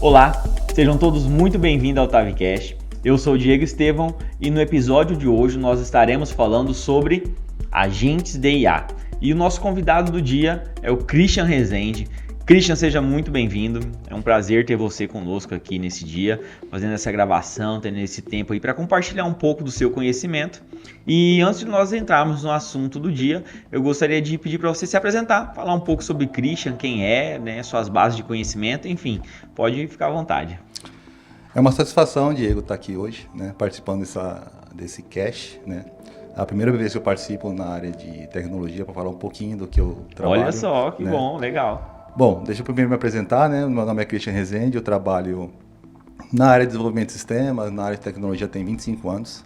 Olá, sejam todos muito bem-vindos ao TaviCast. Eu sou o Diego Estevão e no episódio de hoje nós estaremos falando sobre agentes de IA. E o nosso convidado do dia é o Christian Rezende. Christian, seja muito bem-vindo. É um prazer ter você conosco aqui nesse dia, fazendo essa gravação, tendo esse tempo aí para compartilhar um pouco do seu conhecimento. E antes de nós entrarmos no assunto do dia, eu gostaria de pedir para você se apresentar, falar um pouco sobre Christian, quem é, né, suas bases de conhecimento, enfim, pode ficar à vontade. É uma satisfação, Diego, estar aqui hoje, né, participando desse cast, né? A primeira vez que eu participo na área de tecnologia para falar um pouquinho do que eu trabalho. Olha só, que bom, legal. Bom, deixa eu primeiro me apresentar, né? Meu nome é Christian Rezende, eu trabalho na área de desenvolvimento de sistemas, na área de tecnologia tem 25 anos.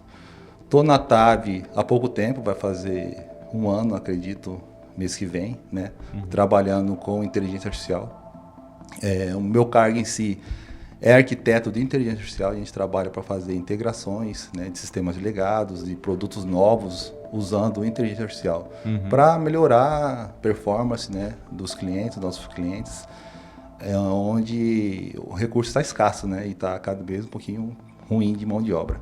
Estou na TAV há pouco tempo, vai fazer um ano, acredito, mês que vem, né? Trabalhando com inteligência artificial. O meu cargo em si é arquiteto de inteligência artificial, a gente trabalha para fazer integrações, né, de sistemas de legados, de produtos novos, usando inteligência artificial, para melhorar a performance, né, dos clientes, dos nossos clientes, onde o recurso está escasso, né, e está cada vez um pouquinho ruim de mão de obra.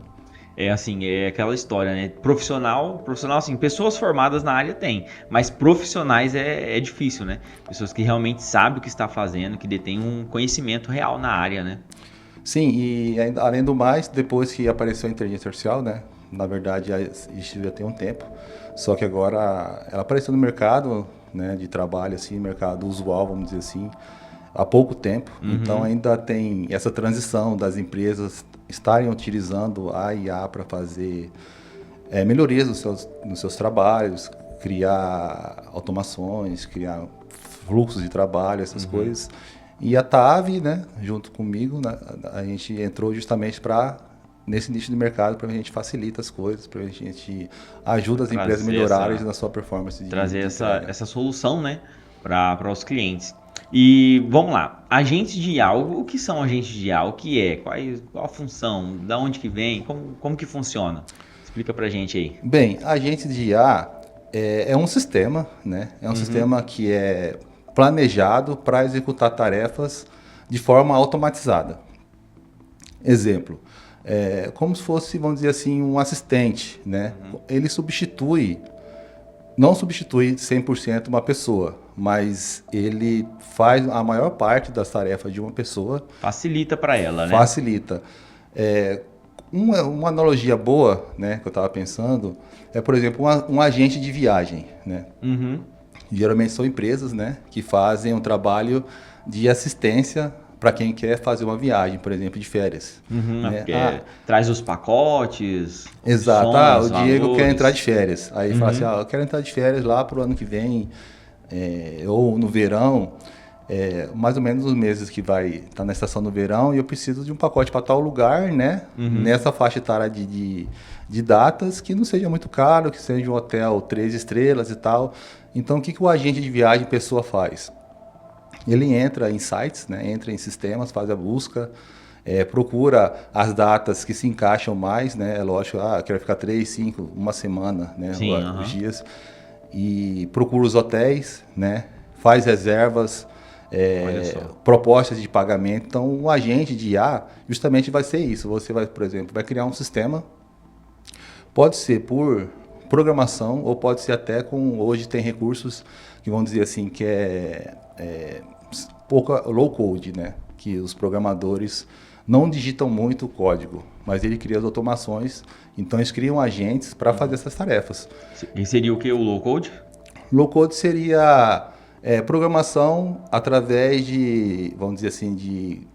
É assim, é aquela história, né? Profissional assim, pessoas formadas na área tem, mas profissionais é difícil, né? Pessoas que realmente sabem o que está fazendo, que detêm um conhecimento real na área, né? Sim, e além do mais, depois que apareceu a inteligência artificial, né? Na verdade, isso já tem um tempo, só que agora ela apareceu no mercado, né, de trabalho, assim, mercado usual, vamos dizer assim, há pouco tempo. Então ainda tem essa transição das empresas estarem utilizando a IA para fazer melhorias nos seus trabalhos, criar automações, criar fluxos de trabalho, essas coisas. E a TAV, né, junto comigo, né, a gente entrou justamente nesse nicho de mercado, para a gente facilita as coisas, para a gente ajuda as empresas a melhorarem na sua performance. Trazer essa solução, né, para os clientes. E vamos lá, agentes de IA, o que são agentes de IA? O que é? Qual a função? Da onde que vem? Como que funciona? Explica pra gente aí. Bem, agentes de IA é um sistema, né? É um sistema que é planejado para executar tarefas de forma automatizada. Exemplo, como se fosse, vamos dizer assim, um assistente, né? Ele não substitui 100% uma pessoa, mas ele faz a maior parte das tarefas de uma pessoa. Facilita para ela, né? Facilita. Uma analogia boa, né, que eu estava pensando, é, por exemplo, um agente de viagem, né? Geralmente são empresas, né, que fazem um trabalho de assistência para quem quer fazer uma viagem, por exemplo, de férias. Né? Traz os pacotes. Exato. Opções, o Diego valores. quer entrar de férias. Aí fala assim, eu quero entrar de férias lá para o ano que vem, ou no verão, mais ou menos os meses que vai estar na estação do verão, e eu preciso de um pacote para tal lugar, né? Nessa faixa etária de datas, que não seja muito caro, que seja um hotel 3 estrelas e tal. Então, o que o agente de viagem pessoa faz? Ele entra em sites, né? Entra em sistemas, faz a busca, procura as datas que se encaixam mais, né? É lógico, quero ficar 3, 5, uma semana, né? Sim, os dias. E procura os hotéis, né? Faz reservas, propostas de pagamento. Então, o agente de IA justamente vai ser isso. Você vai, por exemplo, vai criar um sistema, pode ser por programação ou pode ser até hoje tem recursos que vão dizer assim que low code, né? Que os programadores não digitam muito o código, mas ele cria as automações, então eles criam agentes para fazer essas tarefas. E seria o que, o low code? Low code seria programação através de, vamos dizer assim, de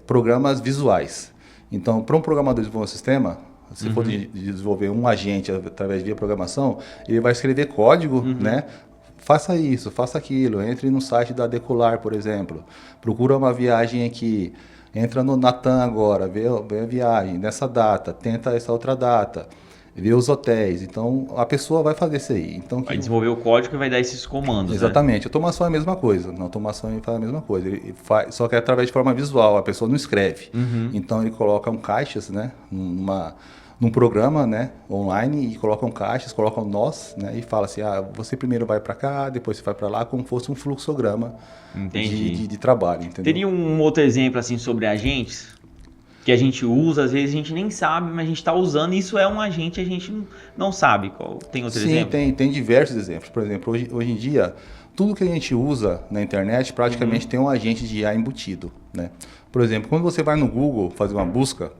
programas visuais. Então, para um programador desenvolver um sistema, se for desenvolver um agente através de programação, ele vai escrever código, né? Faça isso, faça aquilo, entre no site da Decolar, por exemplo, procura uma viagem aqui, entra no Natan agora, vê a viagem, nessa data, tenta essa outra data, vê os hotéis. Então, a pessoa vai fazer isso aí. Então, vai desenvolver o código e vai dar esses comandos, exatamente. Né? Automação é a mesma coisa. Na automação ele faz a mesma coisa. Ele faz, só que é através de forma visual, a pessoa não escreve. Então, ele coloca caixas, né, num num programa, né, online, e colocam caixas, colocam nós, né, e fala assim, você primeiro vai para cá, depois você vai para lá, como fosse um fluxograma de trabalho, entendeu? Teria um outro exemplo assim sobre agentes que a gente usa, às vezes a gente nem sabe, mas a gente está usando, e isso é um agente, a gente não sabe. Tem outro exemplo? Sim, tem diversos exemplos. Por exemplo, hoje em dia, tudo que a gente usa na internet praticamente tem um agente de IA embutido, né? Por exemplo, quando você vai no Google fazer uma busca,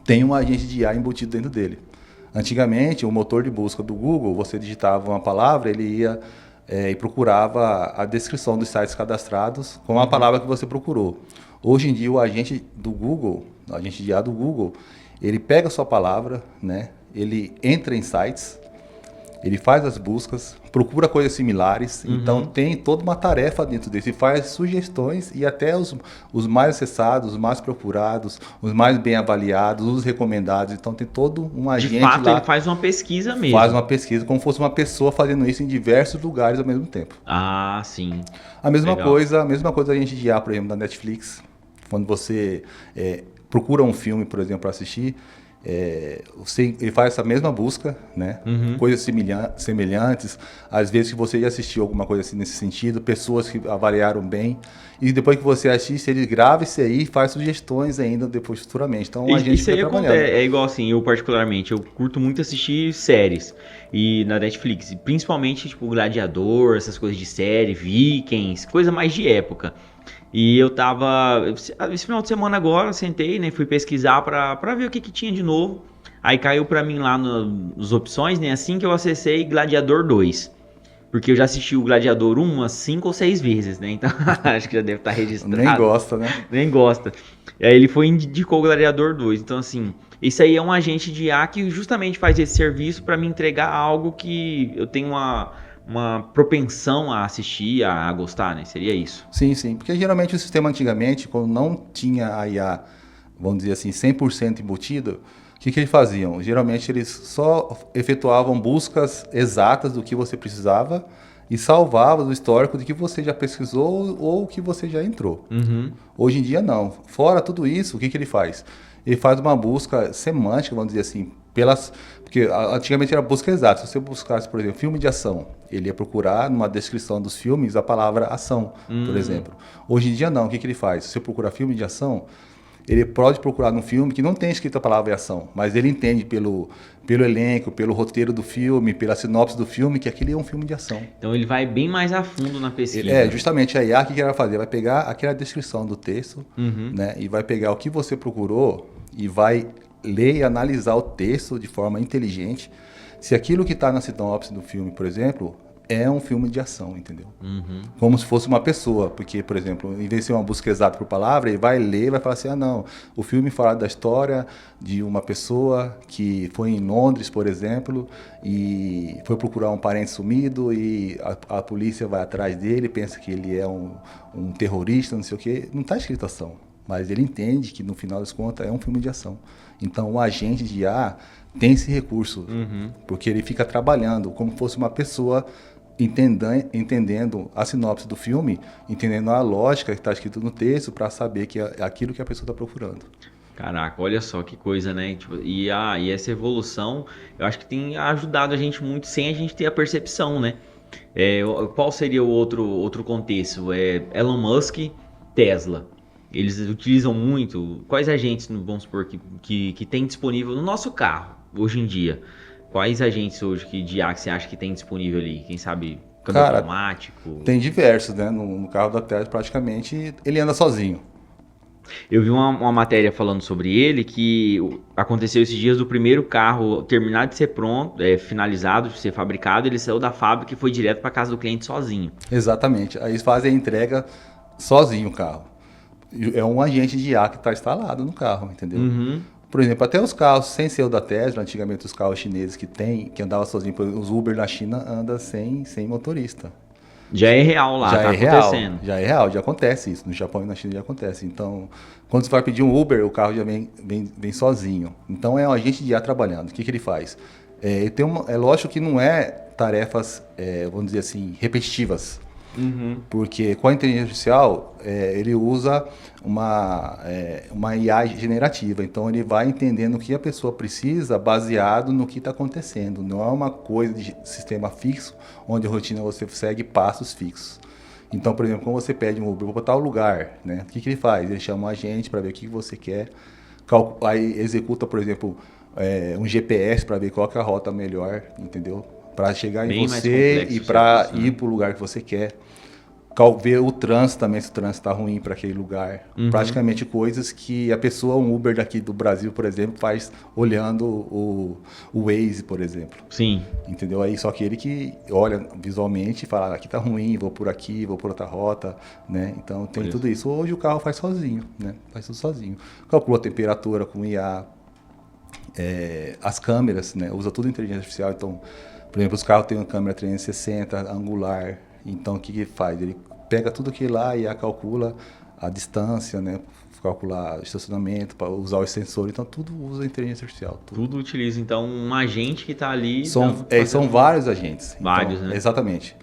tem um agente de IA embutido dentro dele. Antigamente, o motor de busca do Google, você digitava uma palavra, ele ia e procurava a descrição dos sites cadastrados com a palavra que você procurou. Hoje em dia, o agente do Google, o agente de IA do Google, ele pega a sua palavra, né? Ele entra em sites, ele faz as buscas, procura coisas similares, então tem toda uma tarefa dentro desse, faz sugestões e até os mais acessados, os mais procurados, os mais bem avaliados, os recomendados, então tem todo um agente de fato, lá. Ele faz uma pesquisa mesmo. Faz uma pesquisa, como se fosse uma pessoa fazendo isso em diversos lugares ao mesmo tempo. Ah, sim. A mesma coisa a gente de IA, por exemplo, da Netflix, quando você procura um filme, por exemplo, para assistir, ele faz essa mesma busca, né? Coisas semelhantes, às vezes que você já assistiu alguma coisa assim nesse sentido, pessoas que avaliaram bem, e depois que você assiste, ele grava isso aí e faz sugestões ainda depois futuramente. Então a gente isso fica aí trabalhando. É igual assim, eu particularmente, eu curto muito assistir séries e na Netflix, principalmente tipo Gladiador, essas coisas de série, Vikings, coisa mais de época. E eu tava, esse final de semana agora, sentei, né, fui pesquisar pra ver o que tinha de novo. Aí caiu pra mim lá nas opções, né, assim que eu acessei Gladiador 2. Porque eu já assisti o Gladiador 1 umas 5 ou 6 vezes, né, então acho que já deve estar registrado. Nem gosta, né? Nem gosta. Aí ele indicou o Gladiador 2, então assim, isso aí é um agente de IA que justamente faz esse serviço pra me entregar algo que eu tenho uma propensão a assistir, a gostar, né? Seria isso. Sim, sim. Porque geralmente o sistema antigamente, quando não tinha a IA, vamos dizer assim, 100% embutido, o que eles faziam? Geralmente eles só efetuavam buscas exatas do que você precisava e salvavam o histórico de que você já pesquisou ou que você já entrou. Hoje em dia não. Fora tudo isso, o que ele faz? Ele faz uma busca semântica, vamos dizer assim, porque antigamente era busca exata. Se você buscasse, por exemplo, filme de ação, ele ia procurar numa descrição dos filmes a palavra ação, por exemplo. Hoje em dia não, o que ele faz? Se você procurar filme de ação, ele pode procurar num filme que não tem escrito a palavra ação, mas ele entende pelo elenco, pelo roteiro do filme, pela sinopse do filme, que aquele é um filme de ação. Então ele vai bem mais a fundo na pesquisa. Justamente a IA, o que ela vai fazer? Vai pegar aquela descrição do texto, né, e vai pegar o que você procurou e vai ler e analisar o texto de forma inteligente. Se aquilo que está na sinopse do filme, por exemplo, é um filme de ação, entendeu? Como se fosse uma pessoa, porque, por exemplo, em vez de ser uma busca exata por palavra, ele vai ler e vai falar assim, não, o filme fala da história de uma pessoa que foi em Londres, por exemplo, e foi procurar um parente sumido e a polícia vai atrás dele, pensa que ele é um terrorista, não sei o quê. Não está escrito ação, mas ele entende que, no final das contas, é um filme de ação. Então, o agente de IA tem esse recurso, porque ele fica trabalhando como se fosse uma pessoa entendendo a sinopse do filme, entendendo a lógica que está escrito no texto para saber que é aquilo que a pessoa está procurando. Caraca, olha só que coisa, né? Tipo, e essa evolução, eu acho que tem ajudado a gente muito sem a gente ter a percepção, né? Qual seria o outro contexto? Elon Musk, Tesla. Eles utilizam muito. Quais agentes, vamos supor, que tem disponível no nosso carro hoje em dia? Quais agentes hoje de IA que você acha que tem disponível ali? Quem sabe câmbio automático? Tem diversos, né? No carro da Tesla, praticamente, ele anda sozinho. Eu vi uma matéria falando sobre ele que aconteceu esses dias do primeiro carro terminar de ser pronto, finalizado, de ser fabricado, ele saiu da fábrica e foi direto para casa do cliente sozinho. Exatamente. Aí eles fazem a entrega sozinho o carro. É um agente de IA que está instalado no carro, entendeu? Por exemplo, até os carros sem ser o da Tesla, antigamente os carros chineses que andavam sozinhos, os Uber na China andam sem motorista. Já é real lá, tá acontecendo. Já é real, já acontece isso. No Japão e na China já acontece. Então, quando você vai pedir um Uber, o carro já vem sozinho. Então, é um agente de IA trabalhando. O que ele faz? É lógico que não é tarefas, vamos dizer assim, repetitivas. Porque com a inteligência artificial, ele usa uma IA generativa. Então, ele vai entendendo o que a pessoa precisa baseado no que está acontecendo. Não é uma coisa de sistema fixo, onde a rotina você segue passos fixos. Então, por exemplo, quando você pede um Uber para tal lugar, né? O que ele faz? Ele chama um agente para ver o que você quer. Aí executa, por exemplo, um GPS para ver qual que é a rota melhor, entendeu? Para chegar em você e para ir para o lugar que você quer. Ver o trânsito também, se o trânsito está ruim para aquele lugar. Praticamente coisas que a pessoa, um Uber daqui do Brasil, por exemplo, faz olhando o Waze, por exemplo. Sim. Entendeu? Aí só que ele que olha visualmente e fala, aqui tá ruim, vou por aqui, vou por outra rota, né? Então tem tudo isso. Hoje o carro faz sozinho, né? Faz tudo sozinho. Calcula a temperatura com IA, as câmeras, né? Usa tudo inteligência artificial. Então, por exemplo, os carros têm uma câmera 360 angular. Então, o que ele faz? Ele pega tudo aquilo lá e calcula a distância, né? Calcular o estacionamento, para usar os sensores. Então, tudo usa inteligência artificial. Tudo utiliza, então, um agente que está ali... São vários agentes. Vários, então, né? Exatamente.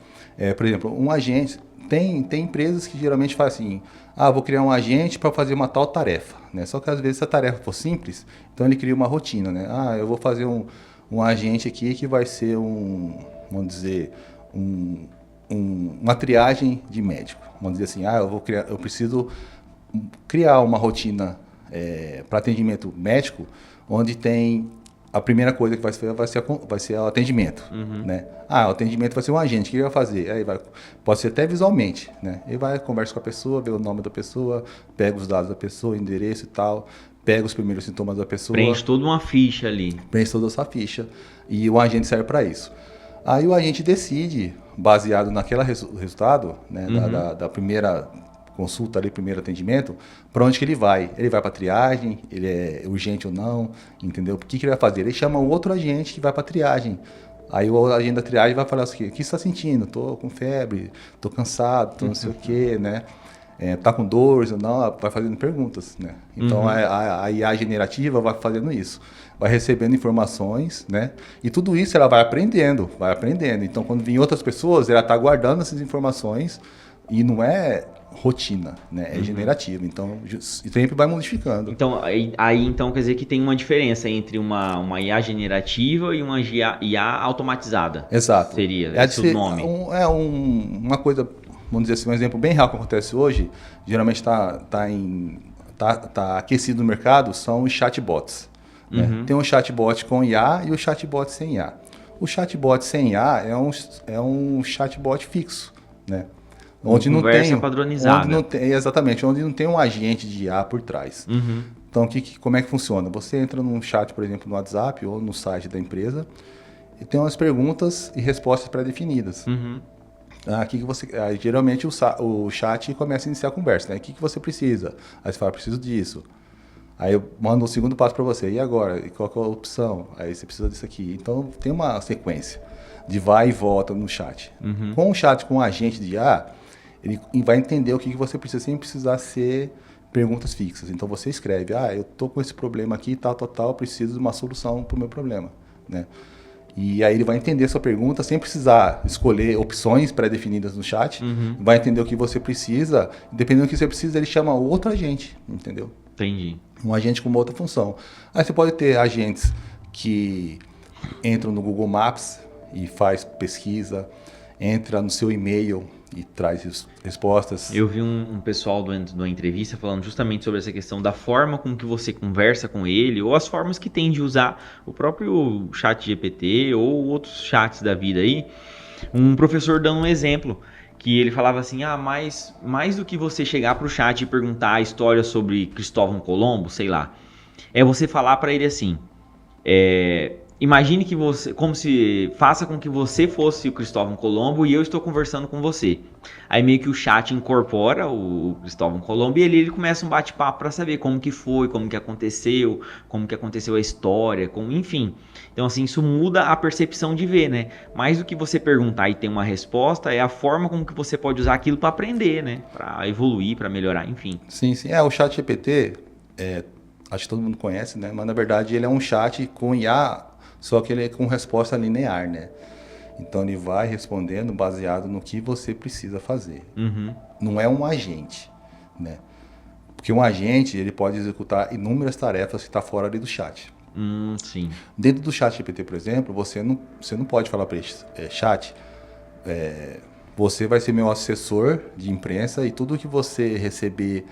Por exemplo, um agente... Tem empresas que geralmente fazem assim, vou criar um agente para fazer uma tal tarefa, né? Só que às vezes se a tarefa for simples, então ele cria uma rotina, né? Eu vou fazer um agente aqui que vai ser vamos dizer, uma triagem de médico. Vamos dizer assim, eu preciso criar uma rotina para atendimento médico, onde tem a primeira coisa que vai ser o atendimento, né? O atendimento vai ser um agente, o que ele vai fazer? Pode ser até visualmente, né? Ele vai, conversa com a pessoa, vê o nome da pessoa, pega os dados da pessoa, endereço e tal, pega os primeiros sintomas da pessoa. Preenche toda uma ficha ali. Preenche toda essa ficha e o agente serve para isso. Aí o agente decide, baseado naquele resultado, né, da primeira consulta ali, primeiro atendimento, para onde que ele vai. Ele vai para triagem, ele é urgente ou não, entendeu? O que ele vai fazer? Ele chama um outro agente que vai para triagem. Aí o agente da triagem vai falar assim, o que você está sentindo? Tô com febre, tô cansado, tô não sei o quê, né? Tá com dores ou não? Vai fazendo perguntas, né? Então a IA generativa vai fazendo isso. Vai recebendo informações, né? E tudo isso ela vai aprendendo. Então, quando vem outras pessoas, ela está guardando essas informações e não é rotina, né? É generativa. Então, sempre vai modificando. Então, então quer dizer que tem uma diferença entre uma IA generativa e uma IA automatizada. Exato. Seria esse o nome. Uma coisa, vamos dizer assim, um exemplo bem real que acontece hoje, geralmente está aquecido no mercado, são os chatbots. Né? Tem um chatbot com IA e o chatbot sem IA. O chatbot sem IA é um chatbot fixo, né? Onde não tem padronizada. Exatamente, onde não tem um agente de IA por trás. Então, como é que funciona? Você entra num chat, por exemplo, no WhatsApp ou no site da empresa e tem umas perguntas e respostas pré-definidas. Geralmente o chat começa a iniciar a conversa, né? O que você precisa? Aí você fala, preciso disso. Aí eu mando o segundo passo para você. E agora? E qual que é a opção? Aí você precisa disso aqui. Então tem uma sequência de vai e volta no chat. Com o chat com o agente de IA, ele vai entender o que você precisa sem precisar ser perguntas fixas. Então você escreve, eu tô com esse problema aqui, tal, preciso de uma solução para o meu problema, né? E aí ele vai entender a sua pergunta sem precisar escolher opções pré-definidas no chat. Vai entender o que você precisa. Dependendo do que você precisa, ele chama outro agente, entendeu? Entendi. Um agente com uma outra função. Aí você pode ter agentes que entram no Google Maps e faz pesquisa, entra no seu e-mail e traz respostas. Eu vi um pessoal de uma entrevista falando justamente sobre essa questão da forma com que você conversa com ele, ou as formas que tem de usar o próprio chat GPT ou outros chats da vida aí. Um professor dando um exemplo, que ele falava assim, mais do que você chegar para o chat e perguntar a história sobre Cristóvão Colombo, sei lá, é você falar para ele assim, imagine que você, faça com que você fosse o Cristóvão Colombo e eu estou conversando com você. Aí meio que o chat incorpora o Cristóvão Colombo e ele começa um bate-papo para saber como que foi, como que aconteceu a história, enfim. Então assim, isso muda a percepção de ver, né? Mais do que você perguntar e ter uma resposta, é a forma como que você pode usar aquilo para aprender, né? Para evoluir, para melhorar, enfim. Sim. O chat GPT, acho que todo mundo conhece, né? Mas na verdade ele é um chat com IA, só que ele é com resposta linear, né? Então ele vai respondendo baseado no que você precisa fazer. Uhum. Não é um agente, né? Porque um agente, ele pode executar inúmeras tarefas que está fora ali do chat. Sim. Dentro do chat GPT, por exemplo, você não pode falar para ele, chat, você vai ser meu assessor de imprensa e tudo que você receber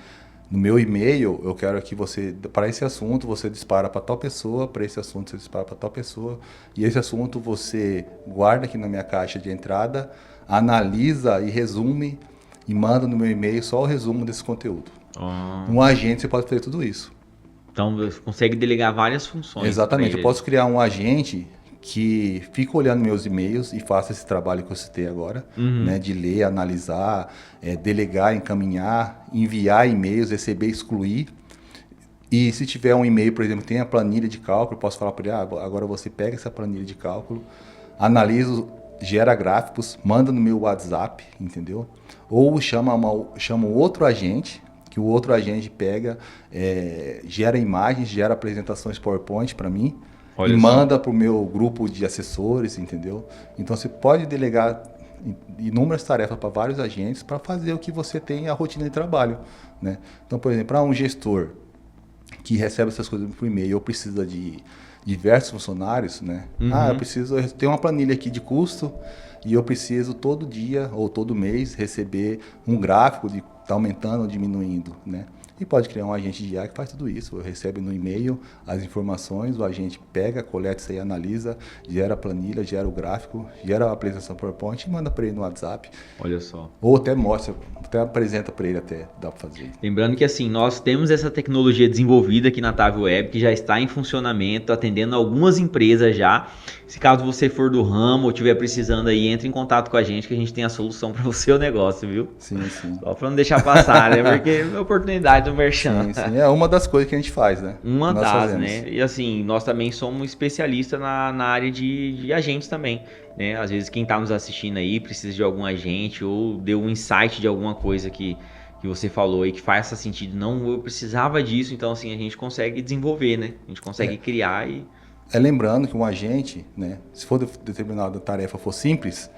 no meu e-mail, eu quero que você, para esse assunto, você dispara para tal pessoa, para esse assunto você dispara para tal pessoa, e esse assunto você guarda aqui na minha caixa de entrada, analisa e resume e manda no meu e-mail só o resumo desse conteúdo. Um agente, você pode fazer tudo isso. Então, você consegue delegar várias funções. Exatamente. Eu posso criar um agente que fica olhando meus e-mails e faça esse trabalho que eu citei agora, né, de ler, analisar, delegar, encaminhar, enviar e-mails, receber, excluir. E se tiver um e-mail, por exemplo, que tem a planilha de cálculo, eu posso falar para ele, agora você pega essa planilha de cálculo, analisa, gera gráficos, manda no meu WhatsApp, entendeu? Ou chama outro agente, que o outro agente pega, gera imagens, gera apresentações PowerPoint para mim, e manda para o meu grupo de assessores, entendeu? Então você pode delegar inúmeras tarefas para vários agentes para fazer o que você tem a rotina de trabalho, né? Então, por exemplo, para um gestor que recebe essas coisas por e-mail ou precisa de diversos funcionários, né? Eu tenho uma planilha aqui de custo e eu preciso todo dia ou todo mês receber um gráfico de tá aumentando ou diminuindo, né? E pode criar um agente de IA que faz tudo isso. Recebe no e-mail as informações, o agente pega, coleta isso aí, analisa, gera a planilha, gera o gráfico, gera a apresentação PowerPoint e manda para ele no WhatsApp. Olha só. Ou até mostra, até apresenta para ele, até dá para fazer. Lembrando que assim, nós temos essa tecnologia desenvolvida aqui na Tavio Web, que já está em funcionamento, atendendo algumas empresas já. Se caso você for do ramo ou estiver precisando aí, entre em contato com a gente, que a gente tem a solução para o seu negócio, viu? Sim, sim. Só para não deixar passar, né? Porque é oportunidade do merchan. Sim, sim. É uma das coisas que a gente faz, né? Uma das, né? E assim, nós também somos especialistas na área de agentes também, né? Às vezes quem está nos assistindo aí precisa de algum agente ou deu um insight de alguma coisa que você falou aí que faz sentido. Não, eu precisava disso, então assim, a gente consegue desenvolver, né? A gente consegue criar e... Lembrando que um agente, né? Se for determinada tarefa for simples,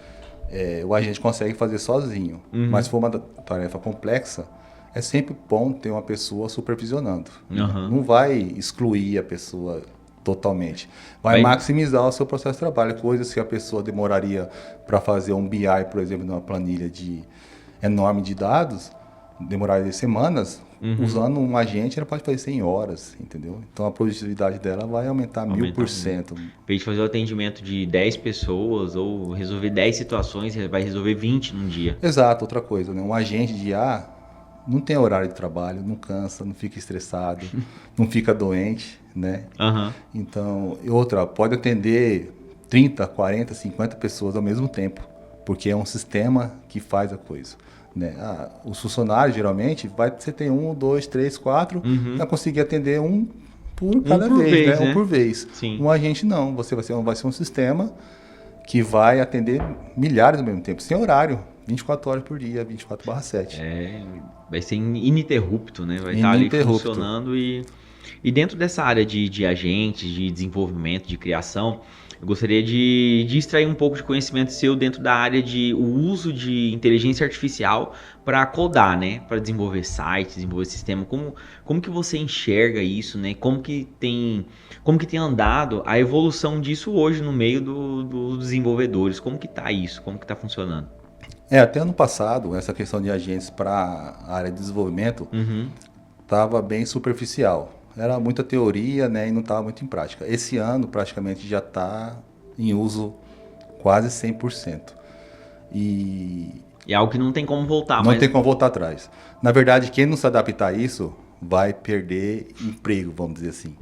o agente consegue fazer sozinho. Mas se for uma tarefa complexa, é sempre bom ter uma pessoa supervisionando. Não vai excluir a pessoa totalmente. Vai maximizar o seu processo de trabalho. Coisas que a pessoa demoraria para fazer um BI, por exemplo, numa planilha enorme de dados, demoraria semanas. Usando um agente, ela pode fazer 100 horas, entendeu? Então a produtividade dela vai aumentar 1000%. Em vez de fazer o atendimento de 10 pessoas ou resolver 10 situações, vai resolver 20 num dia. Exato, outra coisa, né? Um agente de IA não tem horário de trabalho, não cansa, não fica estressado, não fica doente, né? Então, pode atender 30, 40, 50 pessoas ao mesmo tempo, porque é um sistema que faz a coisa. Né? Os funcionários, geralmente, você tem 1, 2, 3, 4, vai conseguir atender um por cada vez, né? Um por vez. Sim. Um agente não, vai ser um sistema que vai atender milhares ao mesmo tempo, sem horário, 24 horas por dia, 24/7. Vai ser ininterrupto, né? Vai estar ali funcionando e dentro dessa área de agentes, de desenvolvimento, de criação, eu gostaria de extrair um pouco de conhecimento seu dentro da área de o uso de inteligência artificial para codar, né? Para desenvolver sites, desenvolver sistema. Como que você enxerga isso, né? Como que tem andado a evolução disso hoje no meio dos desenvolvedores? Como que tá isso? Como que tá funcionando? Até ano passado, essa questão de agentes para a área de desenvolvimento estava bem superficial. Era muita teoria, né, e não estava muito em prática. Esse ano, praticamente, já está em uso quase 100%. E é algo que não tem como voltar. Não tem como voltar atrás. Na verdade, quem não se adaptar a isso vai perder emprego, vamos dizer assim.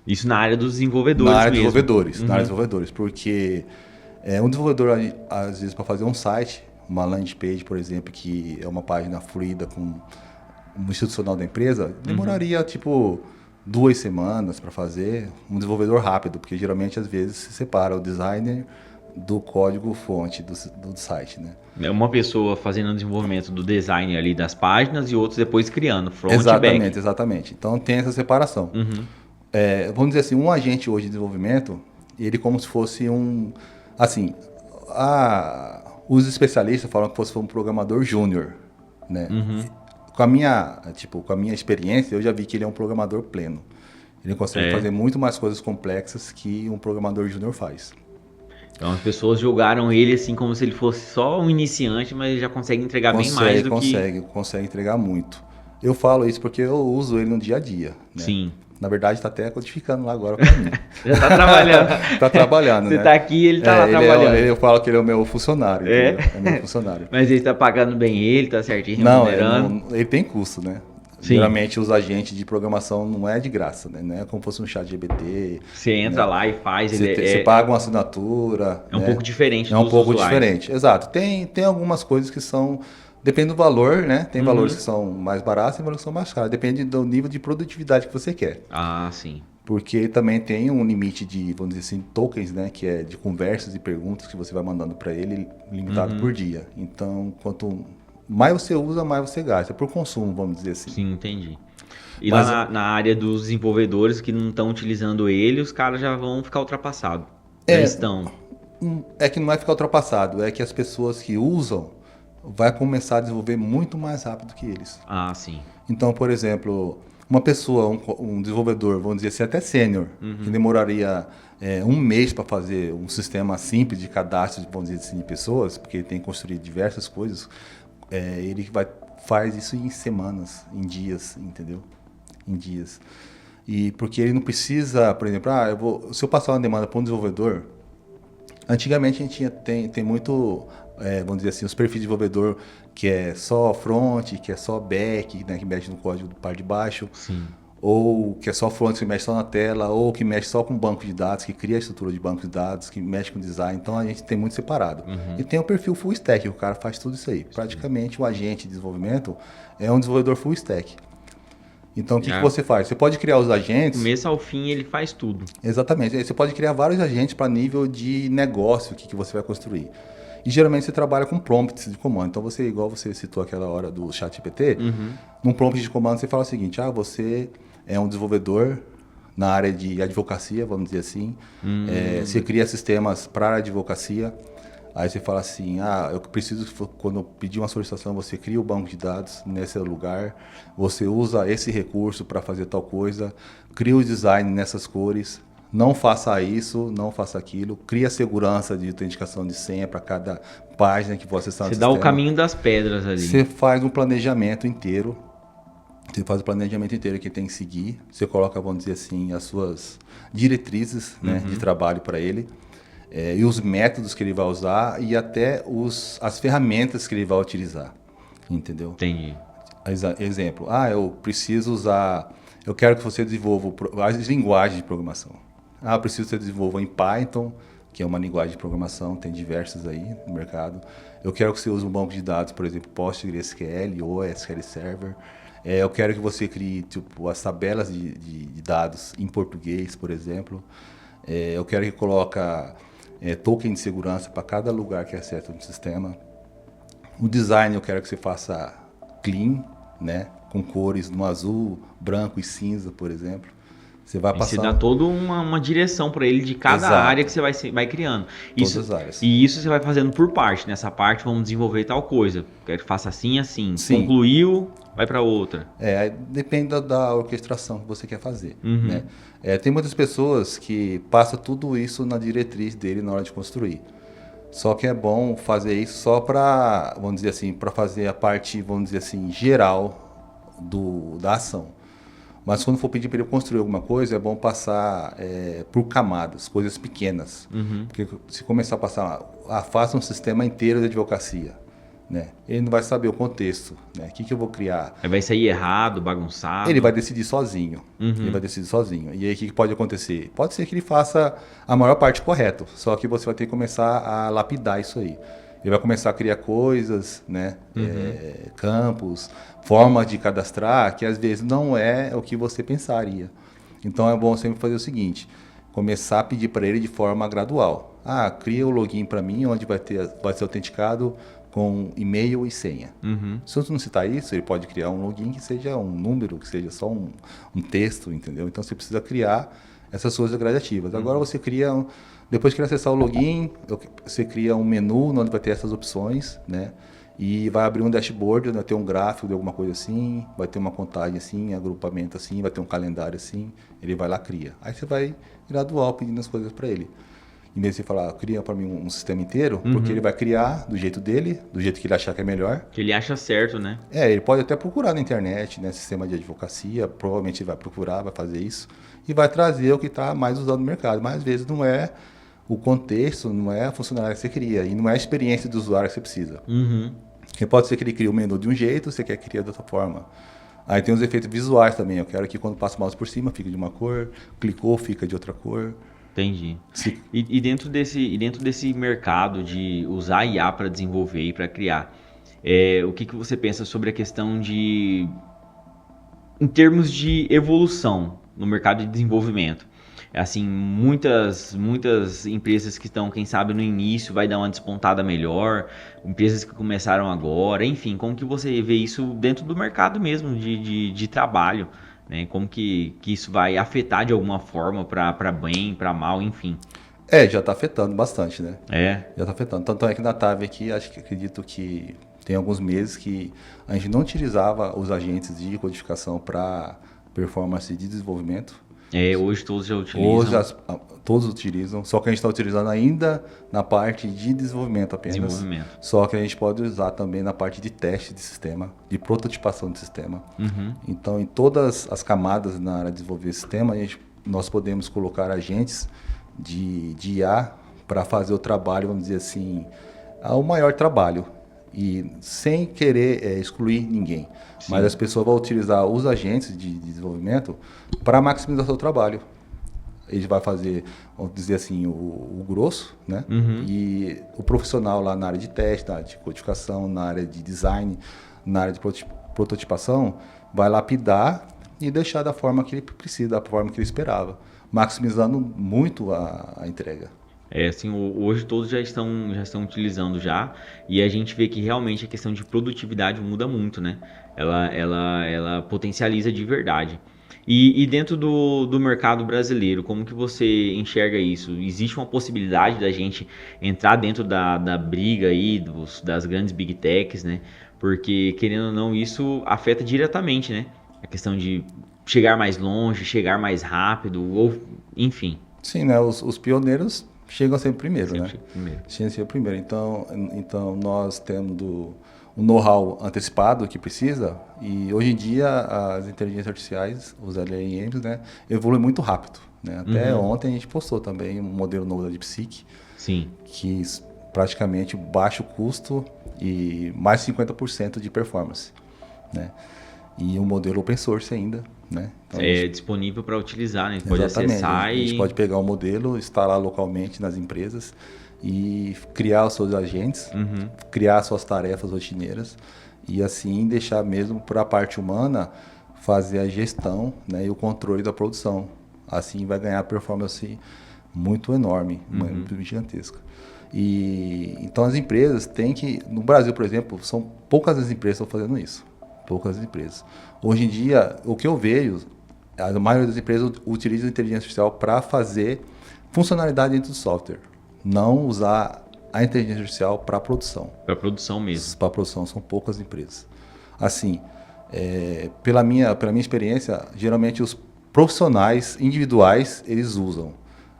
Isso na área dos desenvolvedores Na área mesmo. Na área de desenvolvedores, porque um desenvolvedor, às vezes, para fazer um site, uma landing page, por exemplo, que é uma página fluida com um institucional da empresa, demoraria, 2 semanas para fazer. Um desenvolvedor rápido, porque geralmente, às vezes, se separa o designer do código-fonte do site, né? É uma pessoa fazendo o desenvolvimento do design ali das páginas e outros depois criando front e back. Exatamente. Então, tem essa separação. Vamos dizer assim, um agente hoje de desenvolvimento, ele como se fosse os especialistas falam que fosse um programador júnior, né? Com a minha experiência, eu já vi que ele é um programador pleno. Ele consegue fazer muito mais coisas complexas que um programador júnior faz. Então as pessoas julgaram ele assim como se ele fosse só um iniciante, mas ele já consegue entregar bem mais do Consegue entregar muito. Eu falo isso porque eu uso ele no dia a dia, né? Sim. Na verdade, está até codificando lá agora para mim. Já está trabalhando. Está trabalhando, Você né? está aqui e ele está lá trabalhando. Eu falo que ele é o meu funcionário. É meu funcionário. Mas ele está pagando bem ele, está certinho, Não, remunerando? ele tem custo, né? Sim. Geralmente os agentes de programação não é de graça, né? Não é como se fosse um chat GPT. Você entra lá e faz. Você paga uma assinatura. É um pouco diferente É um dos pouco usuários. diferente, exato. Tem algumas coisas que são... Depende do valor, né? Tem valores que são mais baratos e valores que são mais caros. Depende do nível de produtividade que você quer. Ah, sim. Porque também tem um limite de, vamos dizer assim, tokens, né? Que é de conversas e perguntas que você vai mandando para ele, limitado por dia. Então, quanto mais você usa, mais você gasta. É por consumo, vamos dizer assim. Sim, entendi. E lá na área dos desenvolvedores que não estão utilizando ele, os caras já vão ficar ultrapassados. Já estão. É que não vai ficar ultrapassado, é que as pessoas que usam vai começar a desenvolver muito mais rápido que eles. Ah, sim. Então, por exemplo, uma pessoa, um desenvolvedor, vamos dizer assim, até sênior, que demoraria um mês para fazer um sistema simples de cadastro, vamos dizer assim, de pessoas, porque ele tem que construir diversas coisas, ele faz isso em semanas, em dias, entendeu? Em dias. E porque ele não precisa, por exemplo, se eu passar uma demanda para um desenvolvedor, antigamente a gente tem muito... vamos dizer assim, os perfis de desenvolvedor que é só front, que é só back, né, que mexe no código do par de baixo, Sim. ou que é só front, que mexe só na tela, ou que mexe só com banco de dados, que cria a estrutura de banco de dados, que mexe com design. Então a gente tem muito separado. E tem o perfil full stack, o cara faz tudo isso aí. Praticamente o agente de desenvolvimento é um desenvolvedor full stack. Então o que você faz? Você pode criar os agentes... Do começo ao fim ele faz tudo. Exatamente. Você pode criar vários agentes para nível de negócio que você vai construir. E geralmente você trabalha com prompts de comando. Então você, igual você citou aquela hora do ChatGPT, num prompt de comando você fala o seguinte: você é um desenvolvedor na área de advocacia, vamos dizer assim. Você cria sistemas para a advocacia. Aí você fala assim: eu preciso, quando eu pedir uma solicitação, você cria o banco de dados nesse lugar, você usa esse recurso para fazer tal coisa, cria o design nessas cores. Não faça isso, não faça aquilo. Cria segurança de autenticação de senha para cada página que você está no sistema. Você dá o caminho das pedras ali. Você faz um planejamento inteiro. Você faz o planejamento inteiro que tem que seguir. Você coloca, vamos dizer assim, as suas diretrizes, né, de trabalho para ele. E os métodos que ele vai usar e até as ferramentas que ele vai utilizar. Entendeu? Entendi. Exemplo. Eu preciso usar... Eu quero que você desenvolva as linguagens de programação. Eu preciso que você desenvolva em Python, que é uma linguagem de programação, tem diversas aí no mercado. Eu quero que você use um banco de dados, por exemplo, PostgreSQL ou SQL Server. Eu quero que você crie as tabelas de dados em português, por exemplo. Eu quero que coloque token de segurança para cada lugar que acessa no sistema. O design eu quero que você faça clean, né, com cores no azul, branco e cinza, por exemplo. Você vai passar. Você dá toda uma direção para ele de cada área que você vai criando. Todas as áreas. E isso você vai fazendo por parte. Nessa parte vamos desenvolver tal coisa. Quero que faça assim, assim. Sim. Concluiu, vai para outra. Depende da orquestração que você quer fazer. Né? Tem muitas pessoas que passam tudo isso na diretriz dele na hora de construir. Só que é bom fazer isso só para, vamos dizer assim, para fazer a parte, vamos dizer assim, geral da ação. Mas quando for pedir para ele construir alguma coisa, é bom passar por camadas, coisas pequenas. Porque se começar a passar, faça um sistema inteiro de advocacia, né? Ele não vai saber o contexto, né? O que eu vou criar? Aí vai sair errado, bagunçado. Ele vai decidir sozinho. Ele vai decidir sozinho. E aí o que pode acontecer? Pode ser que ele faça a maior parte correto, só que você vai ter que começar a lapidar isso aí. Ele vai começar a criar coisas, né? Campos, formas de cadastrar, que às vezes não é o que você pensaria. Então é bom sempre fazer o seguinte: começar a pedir para ele de forma gradual. Cria o login para mim, onde vai ser autenticado com e-mail e senha. Se você não citar isso, ele pode criar um login que seja um número, que seja só um texto, entendeu? Então você precisa criar essas coisas gradativas. Agora você cria, depois que acessar o login, você cria um menu onde vai ter essas opções, né? E vai abrir um dashboard, vai ter um gráfico de alguma coisa assim, vai ter uma contagem assim, agrupamento assim, vai ter um calendário assim, ele vai lá, cria. Aí você vai gradual pedindo as coisas para ele. Em vez de você falar, cria para mim um sistema inteiro, porque ele vai criar do jeito dele, do jeito que ele achar que é melhor. Que ele acha certo, né? Ele pode até procurar na internet, né, sistema de advocacia, provavelmente ele vai procurar, vai fazer isso, e vai trazer o que está mais usado no mercado. Mas às vezes não é o contexto, não é a funcionalidade que você cria, e não é a experiência do usuário que você precisa. Porque pode ser que ele crie o menu de um jeito, você quer criar de outra forma. Aí tem os efeitos visuais também, eu quero que quando passa o mouse por cima fique de uma cor, clicou, fica de outra cor. Entendi. E dentro desse mercado de usar IA para desenvolver e para criar, o que você pensa sobre a questão de, em termos de evolução no mercado de desenvolvimento? Assim, muitas empresas que estão, quem sabe, no início vai dar uma despontada melhor, empresas que começaram agora, enfim, como que você vê isso dentro do mercado mesmo de trabalho? Né? Como que isso vai afetar de alguma forma para bem, para mal, enfim. Já está afetando bastante, né? Já está afetando. Tanto é que na TAV aqui, acredito que tem alguns meses que a gente não utilizava os agentes de codificação para performance de desenvolvimento. Hoje todos já utilizam. Hoje todos utilizam, só que a gente está utilizando ainda na parte de desenvolvimento apenas. Só que a gente pode usar também na parte de teste de sistema, de prototipação de sistema. Então, em todas as camadas na área de desenvolver sistema, nós podemos colocar agentes de IA para fazer o trabalho, vamos dizer assim, o maior trabalho. E sem querer excluir ninguém. Sim. Mas as pessoas vão utilizar os agentes de desenvolvimento para maximizar o seu trabalho. Ele vai fazer, vamos dizer assim, o grosso, né? E o profissional lá na área de teste, na área de codificação, na área de design, na área de prototipação, vai lapidar e deixar da forma que ele precisa, da forma que ele esperava, maximizando muito a entrega. Assim, hoje todos já estão utilizando já, e a gente vê que realmente a questão de produtividade muda muito, né? Ela potencializa de verdade. E dentro do mercado brasileiro, como que você enxerga isso? Existe uma possibilidade da gente entrar dentro da briga aí das grandes big techs, né? Porque, querendo ou não, isso afeta diretamente, né? A questão de chegar mais longe, chegar mais rápido, ou enfim. Sim, né? Os pioneiros chegam sempre primeiro, né? Chegam sempre primeiro. Então nós temos um know-how antecipado que precisa, e hoje em dia as inteligências artificiais, os LLMs, né, evoluem muito rápido, né? Até ontem a gente postou também um modelo novo da DeepSeek, sim, que praticamente baixo custo e mais 50% de performance, né? E um modelo open source ainda, né? Então, disponível para utilizar, né? Pode exatamente, acessar a gente pode pegar o modelo, instalar localmente nas empresas e criar os seus agentes, criar suas tarefas rotineiras e assim deixar mesmo para a parte humana fazer a gestão, né, e o controle da produção. Assim vai ganhar performance muito enorme, muito gigantesca. E então as empresas têm que, no Brasil, por exemplo, são poucas as empresas que estão fazendo isso. Poucas empresas. Hoje em dia, o que eu vejo, a maioria das empresas utiliza a inteligência artificial para fazer funcionalidade dentro do software. Não usar a inteligência artificial para produção. Para produção mesmo. Para produção, são poucas empresas. Assim, pela minha experiência, geralmente os profissionais individuais, eles usam.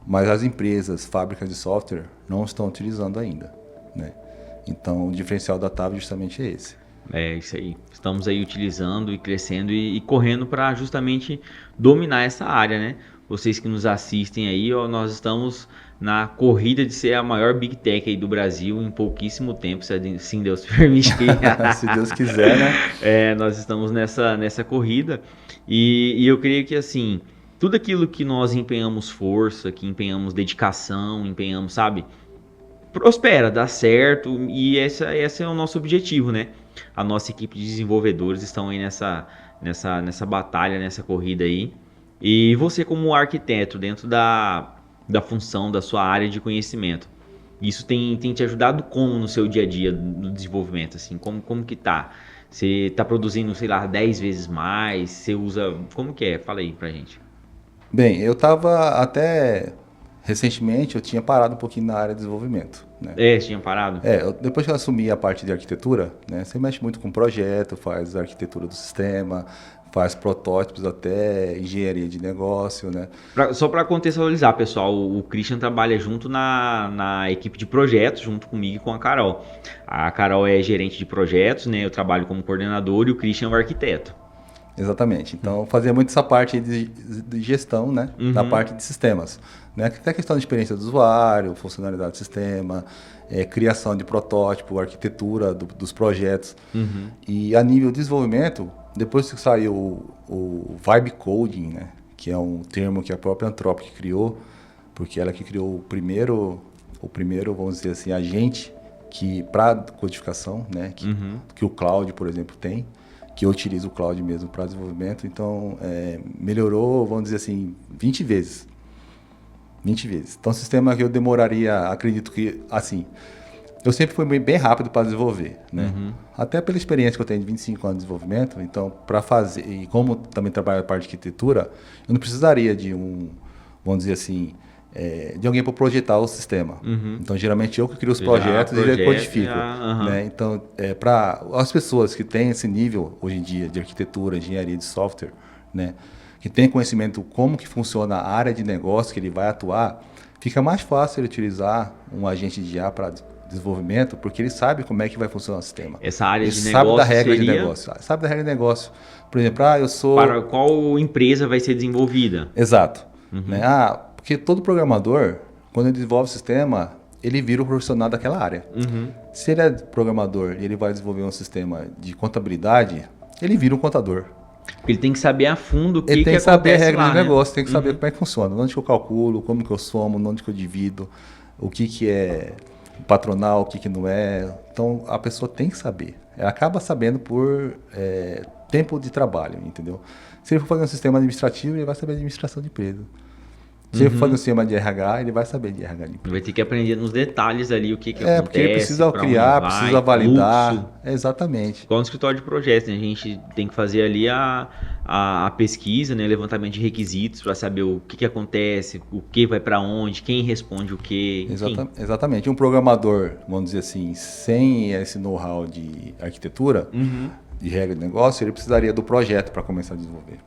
Mas as empresas, fábricas de software, não estão utilizando ainda, né? Então, o diferencial da TAV justamente é esse. É isso aí. Estamos aí utilizando e crescendo e correndo para justamente dominar essa área, né? Vocês que nos assistem aí, nós estamos na corrida de ser a maior Big Tech aí do Brasil em pouquíssimo tempo, se assim Deus permitir. Se Deus quiser, né? Nós estamos nessa corrida e eu creio que assim, tudo aquilo que nós empenhamos força, que empenhamos dedicação, empenhamos, sabe? Prospera, dá certo e esse é o nosso objetivo, né? A nossa equipe de desenvolvedores estão aí nessa batalha, nessa corrida aí. E você como arquiteto, dentro da função, da sua área de conhecimento, isso tem te ajudado como no seu dia a dia no desenvolvimento? Assim, como que tá? Você tá produzindo, sei lá, 10 vezes mais? Você usa... Como que é? Fala aí pra gente. Bem, eu estava até recentemente, eu tinha parado um pouquinho na área de desenvolvimento, né? Você tinha parado? Depois que eu assumi a parte de arquitetura, né? Você mexe muito com projeto, faz arquitetura do sistema, faz protótipos até engenharia de negócio, né? Só para contextualizar, pessoal, o Christian trabalha junto na equipe de projetos, junto comigo e com a Carol. A Carol é gerente de projetos, né? Eu trabalho como coordenador e o Christian é o arquiteto. Exatamente. Então, fazia muito essa parte de gestão, né? Da parte de sistemas. Né? Até a questão de experiência do usuário, funcionalidade do sistema, criação de protótipo, arquitetura dos projetos. E a nível de desenvolvimento, depois que saiu o Vibe Coding, né? Que é um termo que a própria Anthropic criou, porque ela que criou o primeiro, vamos dizer assim, agente para codificação, né? Que o Cloud, por exemplo, tem, que eu utilizo o Cloud mesmo para desenvolvimento. Então, melhorou, vamos dizer assim, 20 vezes. 20 vezes. Então, sistema que eu demoraria, acredito que, assim, eu sempre fui bem rápido para desenvolver, né? Até pela experiência que eu tenho de 25 anos de desenvolvimento, então, para fazer, e como também trabalho na parte de arquitetura, eu não precisaria de vamos dizer assim, de alguém para projetar o sistema. Então, geralmente eu que crio os projetos e já codifico. Né? Então, para as pessoas que têm esse nível, hoje em dia, de arquitetura, engenharia de software, né? Que tem conhecimento como que funciona a área de negócio que ele vai atuar, fica mais fácil ele utilizar um agente de IA para desenvolvimento, porque ele sabe como é que vai funcionar o sistema. Essa área ele de negócio sabe da regra seria... de negócio. Sabe da regra de negócio. Por exemplo, eu sou... Para qual empresa vai ser desenvolvida? Exato. Né? Porque todo programador, quando ele desenvolve o sistema, ele vira o profissional daquela área. Se ele é programador e ele vai desenvolver um sistema de contabilidade, ele vira um contador. Ele tem que saber a fundo o que ele tem que saber a regra lá, de né? negócio, tem que saber como é que funciona, onde que eu calculo, como que eu somo, onde que eu divido, o que é patronal, o que não é. Então, a pessoa tem que saber. Ela acaba sabendo por tempo de trabalho, entendeu? Se ele for fazer um sistema administrativo, ele vai saber administração de empresa. Se ele for fazer um sistema de RH, ele vai saber de RH de empresa. Vai ter que aprender nos detalhes ali o que acontece. Porque ele precisa criar, precisa validar. Fluxo. Exatamente. Igual no escritório de projetos, né? A gente tem que fazer ali a pesquisa, né? Levantamento de requisitos para saber o que acontece, o que vai para onde, quem responde o que. Exatamente. Um programador, vamos dizer assim, sem esse know-how de arquitetura, de regra de negócio, ele precisaria do projeto para começar a desenvolver.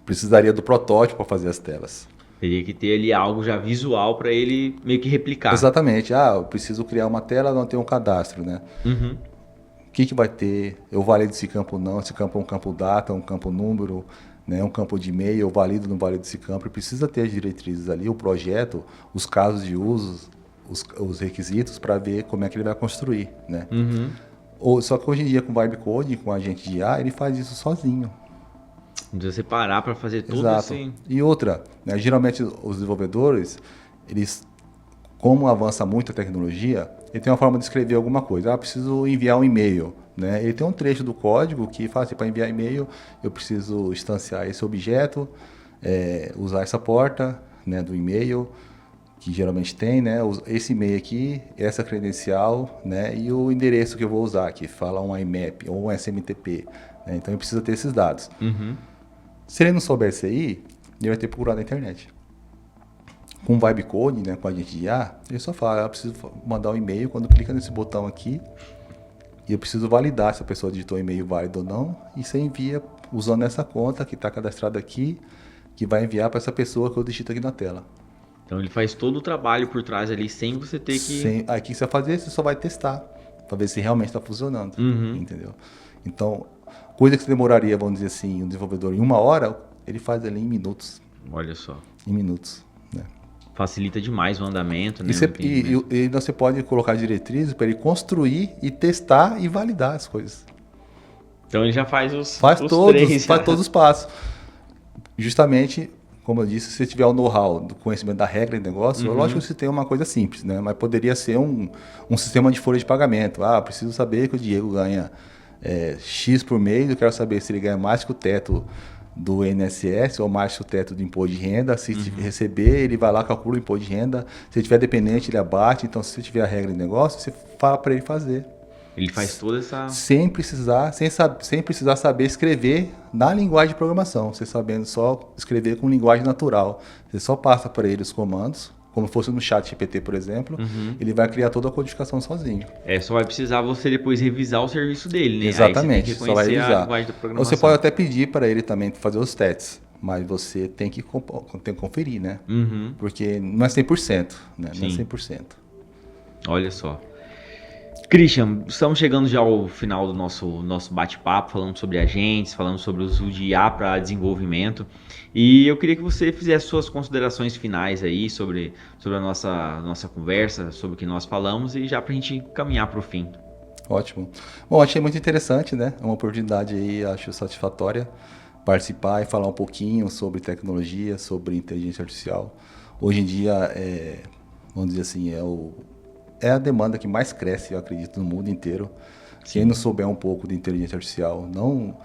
Precisaria do protótipo para fazer as telas. Teria que ter ali algo já visual para ele meio que replicar. Exatamente. Eu preciso criar uma tela, não tem um cadastro, né? O que vai ter? Eu valido esse campo ou não? Esse campo é um campo data, um campo número, né? Um campo de e-mail, eu valido ou não valido esse campo? E precisa ter as diretrizes ali, o projeto, os casos de uso, os requisitos para ver como é que ele vai construir, né? Só que hoje em dia com o Vibe Coding, com a agente de IA, ele faz isso sozinho. Não precisa separar para fazer tudo Exato. assim. E outra, né, geralmente os desenvolvedores, eles, como avança muito a tecnologia, ele tem uma forma de escrever alguma coisa. Preciso enviar um e-mail. Né? Ele tem um trecho do código que fala assim, para enviar e-mail, eu preciso instanciar esse objeto, usar essa porta, né, do e-mail, que geralmente tem, né, esse e-mail aqui, essa credencial, né, e o endereço que eu vou usar, que fala um IMAP ou um SMTP. Né? Então, ele precisa ter esses dados. Se ele não souber isso aí, ele vai ter que procurar na internet. Com o Vibe Coding, né, com a gente de IA, ele só fala, eu preciso mandar um e-mail, quando clica nesse botão aqui, e eu preciso validar se a pessoa digitou o e-mail válido ou não, e você envia usando essa conta que está cadastrada aqui, que vai enviar para essa pessoa que eu digito aqui na tela. Então ele faz todo o trabalho por trás ali sem você ter que... Aí o que você vai fazer, você só vai testar, para ver se realmente está funcionando, entendeu? Então, coisa que você demoraria, vamos dizer assim, um desenvolvedor em 1 hora, ele faz ali em minutos. Olha só. Em minutos, né? Facilita demais o andamento, né? E você pode colocar diretrizes para ele construir e testar e validar as coisas. Então ele já faz faz todos os passos. Justamente, como eu disse, se você tiver o know-how do conhecimento da regra de negócio, lógico que você tem uma coisa simples, né? Mas poderia ser um sistema de folha de pagamento. Preciso saber que o Diego ganha X por mês, eu quero saber se ele ganha mais que o teto do INSS ou mais que o teto do imposto de renda. Se receber, ele vai lá, calcula o imposto de renda. Se ele tiver dependente, ele abate. Então, se você tiver a regra de negócio, você fala para ele fazer. Ele faz toda essa... Sem precisar saber escrever na linguagem de programação. Você sabendo só escrever com linguagem natural. Você só passa para ele os comandos, como fosse no chat GPT, por exemplo, ele vai criar toda a codificação sozinho. Só vai precisar você depois revisar o serviço dele, né? Exatamente, Aí você tem que só vai conhecer a revisar. linguagem da programação. Você pode até pedir para ele também fazer os testes, mas você tem que conferir, né? Porque não é 100%, né? Não é 100%. Olha só. Christian, estamos chegando já ao final do nosso bate-papo, falando sobre agentes, falando sobre o uso de IA para desenvolvimento. E eu queria que você fizesse suas considerações finais aí sobre a nossa conversa, sobre o que nós falamos e já para a gente caminhar para o fim. Ótimo. Bom, achei muito interessante, né? É uma oportunidade aí, acho satisfatória, participar e falar um pouquinho sobre tecnologia, sobre inteligência artificial. Hoje em dia, vamos dizer assim, é a demanda que mais cresce, eu acredito, no mundo inteiro. Quem não souber um pouco de inteligência artificial, não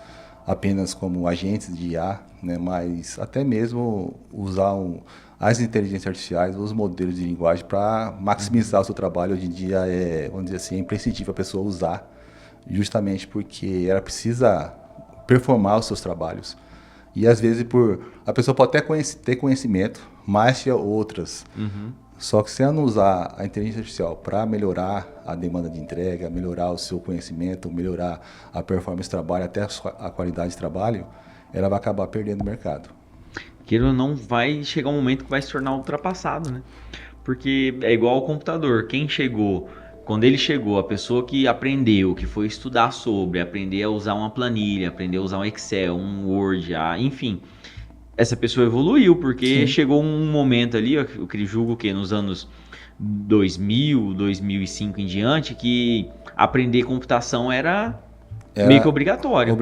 apenas como agentes de IA, né, mas até mesmo usar as inteligências artificiais, os modelos de linguagem para maximizar o seu trabalho. Hoje em dia vamos dizer assim, é imprescindível a pessoa usar, justamente porque ela precisa performar os seus trabalhos. E às vezes a pessoa pode até ter conhecimento, mas tinha outras. Só que se ela não usar a inteligência artificial para melhorar a demanda de entrega, melhorar o seu conhecimento, melhorar a performance do trabalho, até a qualidade de trabalho, ela vai acabar perdendo o mercado. Queira ou não, vai chegar um momento que vai se tornar ultrapassado, né? Porque é igual ao computador. Quando ele chegou, a pessoa que aprendeu, que foi estudar sobre, aprender a usar uma planilha, aprender a usar um Excel, um Word, enfim... Essa pessoa evoluiu, porque chegou um momento ali, eu julgo que nos anos 2000, 2005 em diante, que aprender computação era meio que obrigatório.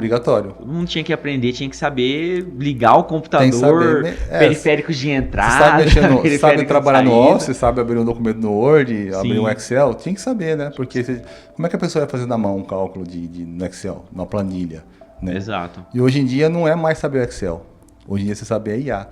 Todo mundo tinha que aprender, tinha que saber ligar o computador, periféricos de entrada, você sabe trabalhar no Office, você sabe abrir um documento no Word, abrir um Excel, tinha que saber, né? Porque como é que a pessoa vai fazer na mão um cálculo no Excel, numa planilha, né? Exato. E hoje em dia não é mais saber o Excel. Hoje em dia você sabe a IA.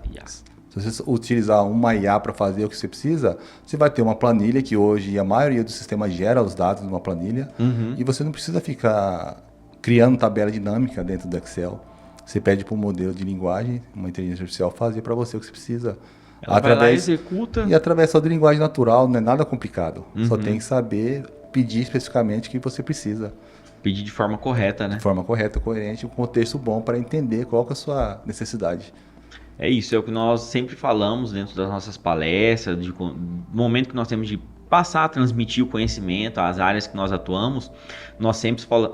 Se você utilizar uma IA para fazer o que você precisa, você vai ter uma planilha que hoje a maioria dos sistemas gera os dados numa planilha e você não precisa ficar criando tabela dinâmica dentro do Excel. Você pede para um modelo de linguagem, uma inteligência artificial, fazer para você o que você precisa. Ela vai lá, executa. E através só de linguagem natural, não é nada complicado. Só tem que saber pedir especificamente o que você precisa. Pedir de forma correta, né? De forma correta, coerente, um contexto bom para entender qual que é a sua necessidade. É isso, é o que nós sempre falamos dentro das nossas palestras, no momento que nós temos de passar, transmitir o conhecimento, as áreas que nós atuamos, nós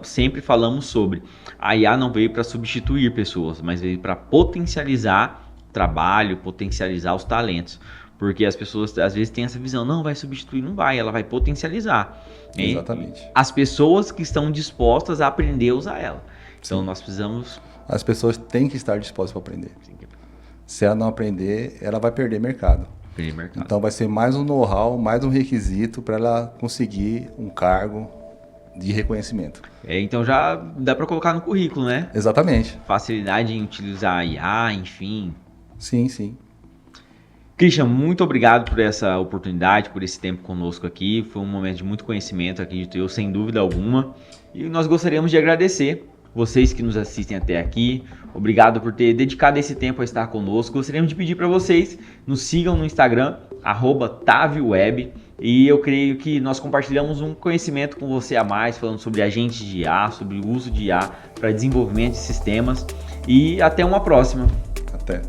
sempre falamos sobre a IA não veio para substituir pessoas, mas veio para potencializar trabalho, potencializar os talentos. Porque as pessoas às vezes têm essa visão, não vai substituir, não vai, ela vai potencializar. Exatamente. As pessoas que estão dispostas a aprender a usar ela. Então nós precisamos... As pessoas têm que estar dispostas para aprender. Se ela não aprender, ela vai perder mercado. Então vai ser mais um know-how, mais um requisito para ela conseguir um cargo de reconhecimento. Então já dá para colocar no currículo, né? Exatamente. Facilidade em utilizar a IA, enfim. Sim. Christian, muito obrigado por essa oportunidade, por esse tempo conosco aqui. Foi um momento de muito conhecimento, acredito eu, sem dúvida alguma. E nós gostaríamos de agradecer vocês que nos assistem até aqui. Obrigado por ter dedicado esse tempo a estar conosco. Gostaríamos de pedir para vocês, nos sigam no Instagram, @taviweb. E eu creio que nós compartilhamos um conhecimento com você a mais, falando sobre agentes de IA, sobre o uso de IA para desenvolvimento de sistemas. E até uma próxima. Até.